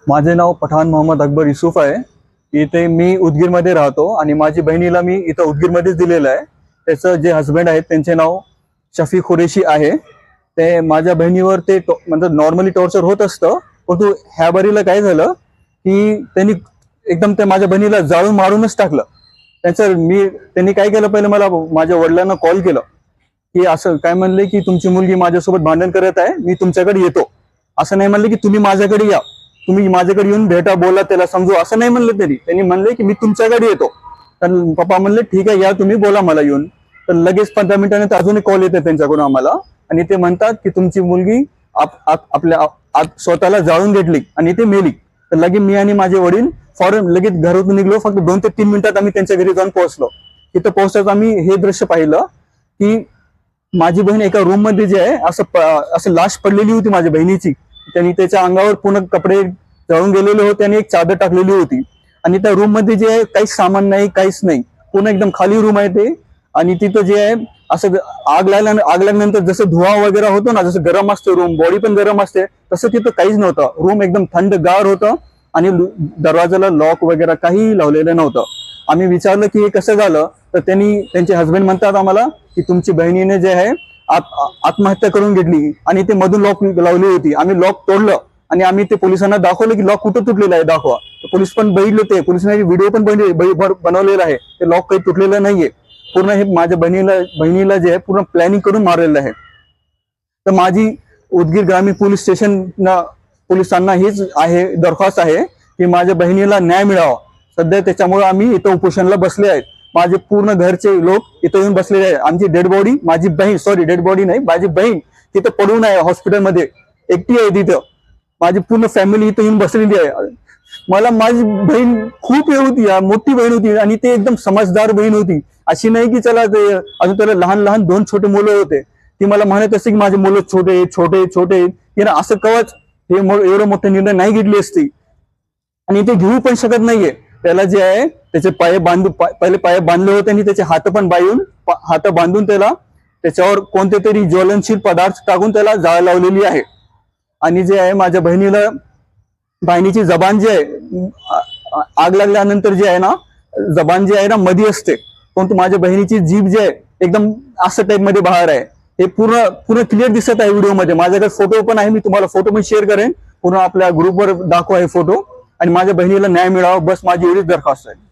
माझे नाव पठाण मोहम्मद अकबर युसुफ आहे। इथे मी उदगीरमध्ये राहतो आणि माझी बहिणीला मी इथं उदगीरमध्येच दिलेलं आहे। त्याचं जे हस्बंड आहेत त्यांचे नाव शफी कुरेशी आहे। ते माझ्या बहिणीवर ते म्हणजे नॉर्मली टॉर्चर होत असतं, परंतु ह्या बारीला काय झालं की त्यांनी एकदम ते माझ्या बहिणीला जाळून मारूनच टाकलं। त्यांनी काय केलं, पहिले मला माझ्या वडिलांना कॉल केलं की असं काय म्हणले की तुमची मुलगी माझ्यासोबत भांडण करत आहे, मी तुमच्याकडे येतो। असं नाही म्हणले की तुम्ही माझ्याकडे या, तुम्ही माझ्याकडे येऊन भेटा, बोला, त्याला समजू, असं नाही म्हणले त्यांनी म्हणले की मी तुमच्याकडे येतो। तर पप्पा म्हणले ठीक आहे, या तुम्ही बोला मला येऊन। तर लगेच 15 मिनिटांनी अजून कॉल येते त्यांच्याकडून आम्हाला आणि ते म्हणतात की तुमची मुलगी आपल्या स्वतःला जाळून घेतली आणि ते मेली। तर लगेच मी आणि माझे वडील फॉरन लगेच घरातून निघलो। फक्त 2 ते 3 मिनिटात आम्ही त्यांच्या घरी जाऊन पोहोचलो। तिथं पोहोचताच आम्ही हे दृश्य पाहिलं की माझी बहीण एका रूम मध्ये जे आहे असं लाश पडलेली होती माझ्या बहिणीची। त्यांनी त्याच्या अंगावर पूर्ण कपडे जळून गेलेले होते आणि एक चादर टाकलेली होती आणि त्या रूम मध्ये जे आहे काहीच सामान नाही, काहीच नाही, पूर्ण एकदम खाली रूम आहे ते। आणि तिथं जे आहे असं आग लागल्यानंतर जसं धुवा वगैरे होतो ना, जसं गरम असते रूम, बॉडी पण गरम असते, तसं तिथं काहीच नव्हतं। रूम एकदम थंडगार होतं आणि दरवाजाला लॉक वगैरे काही लावलेलं नव्हतं। आम्ही विचारलं की हे कसं झालं, तर त्यांचे हस्बंड म्हणतात आम्हाला की तुमची बहिणीने जे आहे आत्महत्या करून घेतली आणि ते मधून लॉक लावली होती। आम्ही लॉक तोडलं आणि आम्ही ते पोलिसांना दाखवलं की लॉक कुठं तुटलेलं आहे दाखवा। पोलीस पण बघितले, ते पोलिसांनी व्हिडिओ पण बनवलेला आहे, ते लॉक काही तुटलेलं नाहीये। पूर्ण हे माझ्या बहिणीला जे आहे पूर्ण प्लॅनिंग करून मारलेलं आहे। तर माझी उदगीर ग्रामीण पोलीस पोलिसांना हीच आहे दरख्वास्त आहे की माझ्या बहिणीला न्याय मिळावा। सध्या त्याच्यामुळे आम्ही इथं उपोषणाला बसले आहेत। माझे पूर्ण घरचे लोक इथं येऊन बसलेले आहेत। आमची डेड बॉडी माझी बहीण तिथं पडून आहे हॉस्पिटलमध्ये, एकटी आहे तिथं। माझी पूर्ण फॅमिली इथं येऊन बसलेली आहे। मला माझी बहीण खूप हे होती, मोठी बहीण होती आणि ते एकदम समजदार बहीण होती। अशी नाही की चला ते अजून त्याला लहान 2 छोटे मुलं होते, ती मला म्हणत असते की माझे मुलं छोटे छोटे असं कवच हे एवढं मोठे निर्णय नाही घेतली असती आणि ते घेऊ पण शकत नाहीये। त्याला जे आहे त्याचे पहिले पाय बांधले होते आणि त्याचे हात बांधून त्याला त्याच्यावर कोणते तरी ज्वलनशील पदार्थ टाकून त्याला जाळ लावलेली आहे। आणि जे आहे माझ्या बहिणीची जबान जी आहे, आग लागल्यानंतर जे आहे ना, जबान जी आहे ना मध्ये असते, परंतु माझ्या बहिणीची जीभ जी आहे एकदम असं टाइप मध्ये बाहेर आहे। हे पूर्ण क्लिअर दिसत आहे व्हिडिओ मध्ये। माझ्याकडे फोटो पण आहे, मी तुम्हाला फोटो पण शेअर करेन, पूर्ण आपल्या ग्रुपवर दाखवा हे फोटो। आणि माझ्या बहिणीला न्याय मिळावा, बस माझी एवढीच दरखास्त आहे।